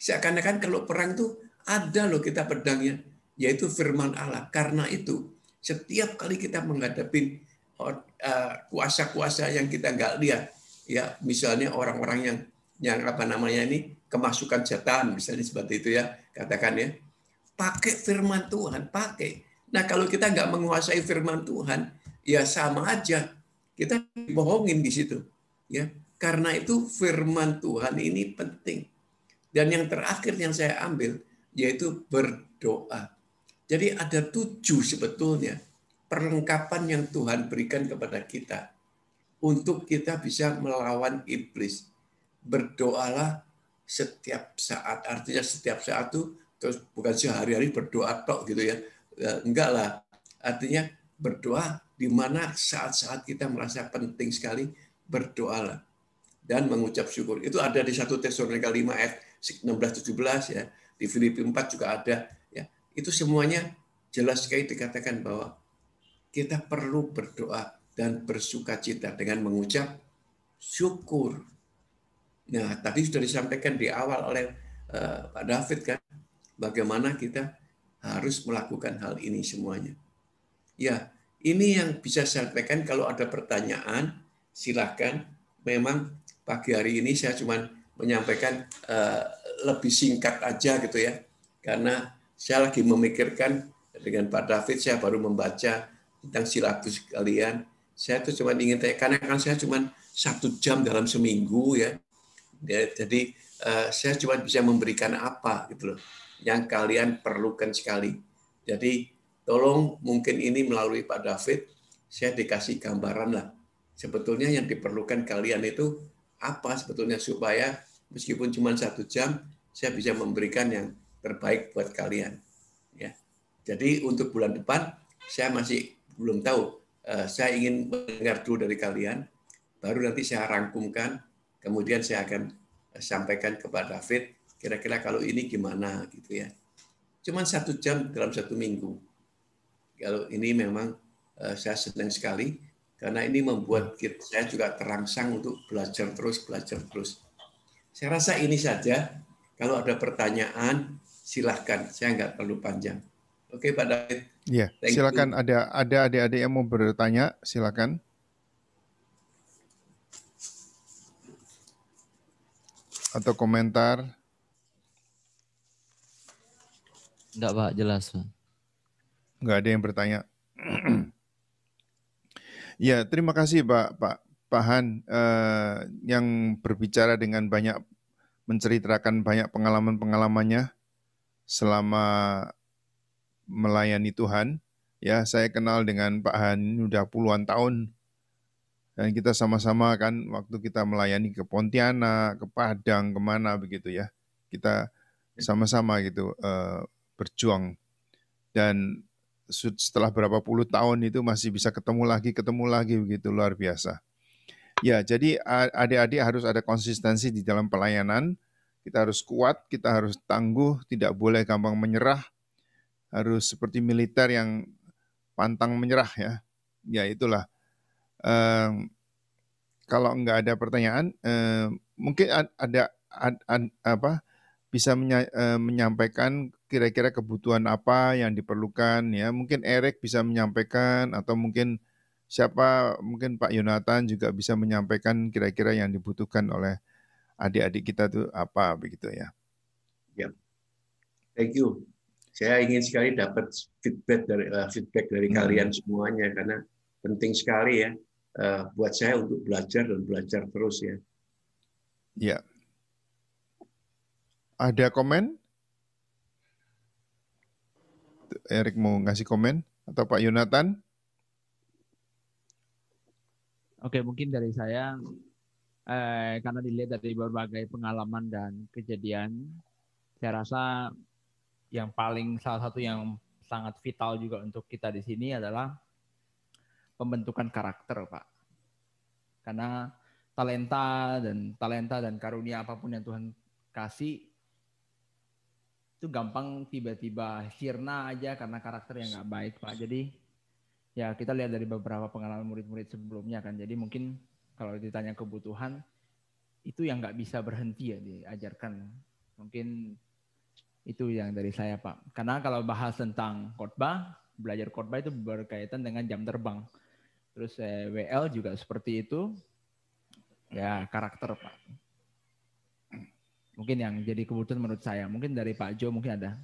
Seakan-akan kalau perang itu ada loh kita pedangnya, yaitu firman Allah. Karena itu, setiap kali kita menghadapi kuasa-kuasa yang kita nggak lihat, ya misalnya orang-orang yang apa namanya ini kemasukan setan, misalnya seperti itu ya, katakan ya, pakai firman Tuhan, pakai. Nah kalau kita nggak menguasai firman Tuhan, ya sama aja kita dibohongin di situ, ya. Karena itu firman Tuhan ini penting. Dan yang terakhir yang saya ambil yaitu berdoa. Jadi ada 7 sebetulnya perlengkapan yang Tuhan berikan kepada kita untuk kita bisa melawan iblis. Berdoalah setiap saat. Artinya setiap saat itu terus bukan sehari-hari berdoa tok gitu ya. Enggak lah. Artinya berdoa di mana saat-saat kita merasa penting sekali, berdoalah dan mengucap syukur. Itu ada di 1 Tesalonika 5 ayat 16-17 ya. Di Filipi 4 juga ada ya. Itu semuanya jelas sekali dikatakan bahwa kita perlu berdoa dan bersukacita dengan mengucap syukur. Nah, tadi sudah disampaikan di awal oleh Pak David kan, bagaimana kita harus melakukan hal ini semuanya. Ya, ini yang bisa saya sampaikan. Kalau ada pertanyaan, silakan. Memang pagi hari ini saya cuma menyampaikan lebih singkat aja gitu ya, karena saya lagi memikirkan dengan Pak David, saya baru membaca tentang silabus kalian. Saya tuh cuma ingin tanya, karena kan saya cuma 1 jam dalam seminggu ya, jadi saya cuma bisa memberikan apa gitu loh, yang kalian perlukan sekali. Jadi tolong mungkin ini melalui Pak David, saya dikasih gambaran lah. Sebetulnya yang diperlukan kalian itu apa sebetulnya supaya meskipun cuma 1 jam, saya bisa memberikan yang terbaik buat kalian. Ya. Jadi untuk bulan depan saya masih belum tahu. Saya ingin mendengar dulu dari kalian, baru nanti saya rangkumkan, kemudian saya akan sampaikan kepada David. Kira-kira kalau ini gimana gitu ya. Cuma 1 jam dalam 1 minggu. Kalau ini memang saya senang sekali. Karena ini membuat saya juga terangsang untuk belajar terus. Saya rasa ini saja. Kalau ada pertanyaan, silahkan. Saya nggak terlalu panjang. Oke, Pak David. Ya, silakan. Ada adik-adik yang mau bertanya, silakan. Atau komentar. Enggak, Pak, jelas, Pak. Nggak ada yang bertanya. Ya, terima kasih Pak Han yang berbicara dengan banyak, menceritakan banyak pengalaman-pengalamannya selama melayani Tuhan. Ya, saya kenal dengan Pak Han ini udah puluhan tahun. Dan kita sama-sama kan waktu kita melayani ke Pontianak, ke Padang, kemana begitu ya. Kita sama-sama gitu berjuang. Dan setelah berapa puluh tahun itu masih bisa ketemu lagi begitu, luar biasa. Ya, jadi adik-adik harus ada konsistensi di dalam pelayanan. Kita harus kuat, kita harus tangguh, tidak boleh gampang menyerah. Harus seperti militer yang pantang menyerah ya. Ya itulah. Kalau nggak ada pertanyaan, mungkin ada apa bisa menyampaikan kira-kira kebutuhan apa yang diperlukan ya. Mungkin Eric bisa menyampaikan atau mungkin siapa, mungkin Pak Yonatan juga bisa menyampaikan kira-kira yang dibutuhkan oleh adik-adik kita tuh apa begitu ya. Ya, thank you. Saya ingin sekali dapat feedback dari kalian semuanya karena penting sekali ya buat saya untuk belajar dan belajar terus ya. Ya. Ada komen? Erik mau ngasih komen atau Pak Yonatan? Oke, mungkin dari saya karena dilihat dari berbagai pengalaman dan kejadian, saya rasa yang salah satu yang sangat vital juga untuk kita di sini adalah pembentukan karakter, Pak. Karena talenta dan karunia apapun yang Tuhan kasih itu gampang tiba-tiba sirna aja karena karakter yang nggak baik, Pak. Jadi ya kita lihat dari beberapa pengalaman murid-murid sebelumnya kan. Jadi mungkin kalau ditanya kebutuhan itu yang nggak bisa berhenti ya diajarkan. Mungkin itu yang dari saya, Pak. Karena kalau bahas tentang khotbah, belajar khotbah itu berkaitan dengan jam terbang. Terus WL juga seperti itu. Ya karakter, Pak. Mungkin yang jadi kebutuhan menurut saya. Mungkin dari Pak Jo mungkin ada.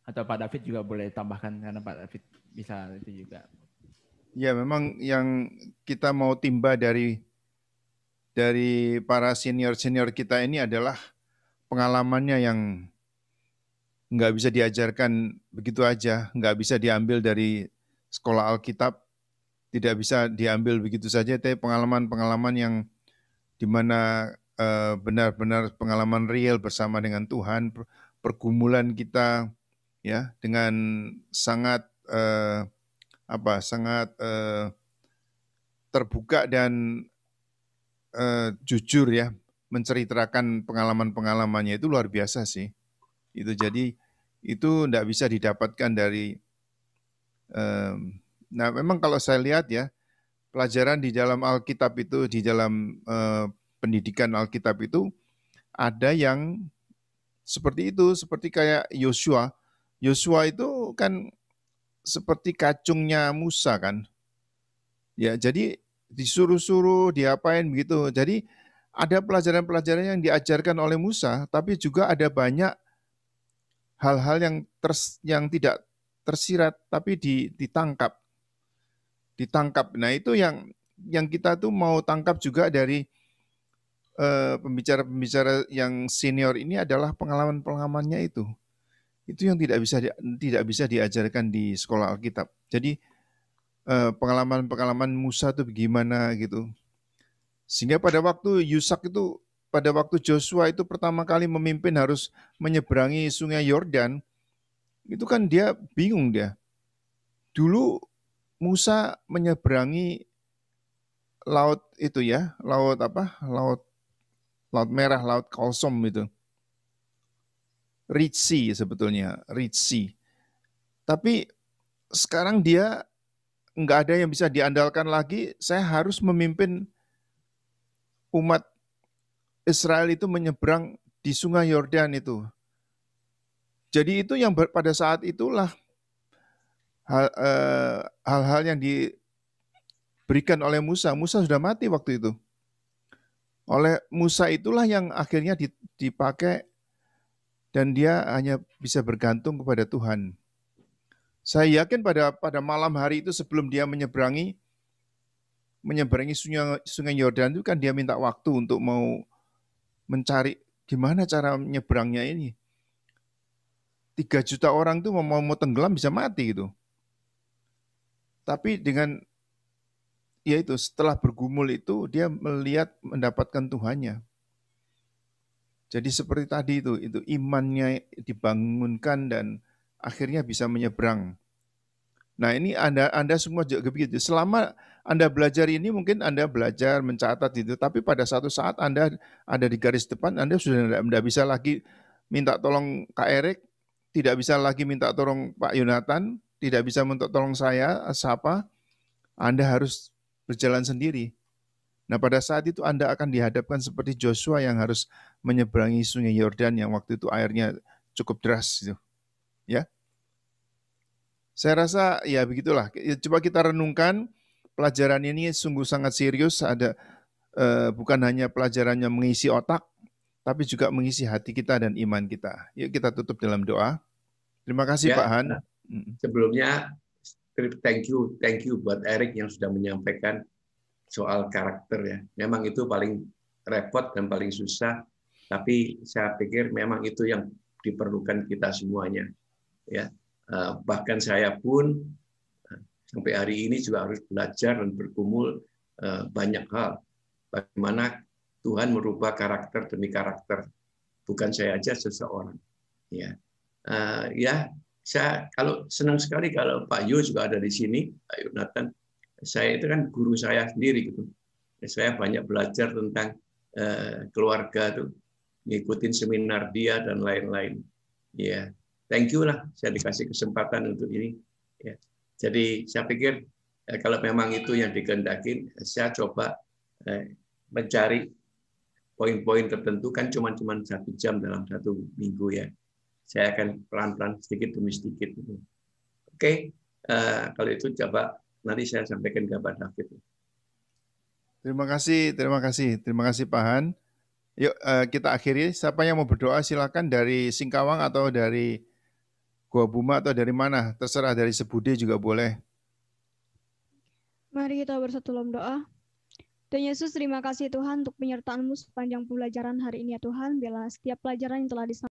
Atau Pak David juga boleh tambahkan karena Pak David bisa itu juga. Ya memang yang kita mau timba dari para senior-senior kita ini adalah pengalamannya yang nggak bisa diajarkan begitu aja, nggak bisa diambil dari sekolah Alkitab, tidak bisa diambil begitu saja, tapi pengalaman-pengalaman yang dimana benar-benar pengalaman real bersama dengan Tuhan, pergumulan kita ya dengan sangat sangat terbuka dan jujur ya menceritakan pengalaman-pengalamannya itu luar biasa sih. Itu jadi itu tidak bisa didapatkan dari nah memang kalau saya lihat ya pelajaran di dalam Alkitab itu di dalam pendidikan Alkitab itu ada yang seperti itu, seperti kayak Yosua. Yosua itu kan seperti kacungnya Musa kan. Ya, jadi disuruh-suruh, diapain begitu. Jadi ada pelajaran-pelajaran yang diajarkan oleh Musa, tapi juga ada banyak hal-hal yang tidak tersirat tapi ditangkap. Nah, itu yang kita tuh mau tangkap juga dari pembicara-pembicara yang senior ini adalah pengalaman-pengalamannya itu. Itu yang tidak bisa diajarkan di sekolah Alkitab. Jadi pengalaman-pengalaman Musa itu bagaimana gitu. Sehingga pada waktu Joshua itu pertama kali memimpin harus menyeberangi sungai Yordan, itu kan dia bingung dia. Dulu Musa menyeberangi laut itu ya, laut merah, laut Kalsom itu. Red Sea sebetulnya, Red Sea. Tapi sekarang dia nggak ada yang bisa diandalkan lagi, saya harus memimpin umat Israel itu menyeberang di sungai Yordan itu. Jadi itu yang pada saat itulah hal-hal yang diberikan oleh Musa. Musa sudah mati waktu itu. Oleh Musa itulah yang akhirnya dipakai dan dia hanya bisa bergantung kepada Tuhan. Saya yakin pada malam hari itu sebelum dia menyeberangi sungai Yordan itu kan dia minta waktu untuk mau mencari gimana cara menyeberangnya ini. 3 juta orang tuh mau tenggelam bisa mati gitu. Tapi dengan yaitu setelah bergumul itu dia mendapatkan Tuhannya. Jadi seperti tadi itu imannya dibangunkan dan akhirnya bisa menyeberang. Nah, ini Anda semua juga begitu. Selama Anda belajar ini, mungkin Anda belajar mencatat itu, tapi pada satu saat Anda ada di garis depan, Anda sudah tidak bisa lagi minta tolong Kak Erik, tidak bisa lagi minta tolong Pak Yonatan, tidak bisa minta tolong saya, siapa. Anda harus berjalan sendiri. Nah, pada saat itu Anda akan dihadapkan seperti Joshua yang harus menyeberangi sungai Yordan yang waktu itu airnya cukup deras gitu. Ya. Saya rasa ya begitulah. Coba kita renungkan, pelajaran ini sungguh sangat serius. Ada bukan hanya pelajarannya mengisi otak, tapi juga mengisi hati kita dan iman kita. Yuk kita tutup dalam doa. Terima kasih Ya, Pak Han. sebelumnya thank you buat Erik yang sudah menyampaikan soal karakter ya. Memang itu paling repot dan paling susah, tapi saya pikir memang itu yang diperlukan kita semuanya. Ya, bahkan saya pun sampai hari ini juga harus belajar dan bergumul banyak hal. Bagaimana Tuhan merubah karakter demi karakter, bukan saya aja, seseorang. Ya, saya kalau senang sekali kalau Pak Yo juga ada di sini, Pak Yonatan. Saya itu kan guru saya sendiri gitu. Saya banyak belajar tentang keluarga tuh, ngikutin seminar dia dan lain-lain. Ya, thank you lah, saya dikasih kesempatan untuk ini. Ya. Jadi saya pikir kalau memang itu yang dikehendaki, saya coba mencari poin-poin tertentu, kan cuma 1 jam dalam 1 minggu ya. Saya akan pelan-pelan sedikit demi sedikit. Oke, kalau itu coba nanti saya sampaikan ke Pak David. Terima kasih Pak Han. Yuk kita akhiri. Siapa yang mau berdoa silakan, dari Singkawang atau dari Gua Buma atau dari mana? Terserah, dari Sebude juga boleh. Mari kita bersatu dalam doa. Tuhan Yesus, terima kasih Tuhan untuk penyertaan-Mu sepanjang pembelajaran hari ini ya Tuhan. Bila setiap pelajaran yang telah disampaikan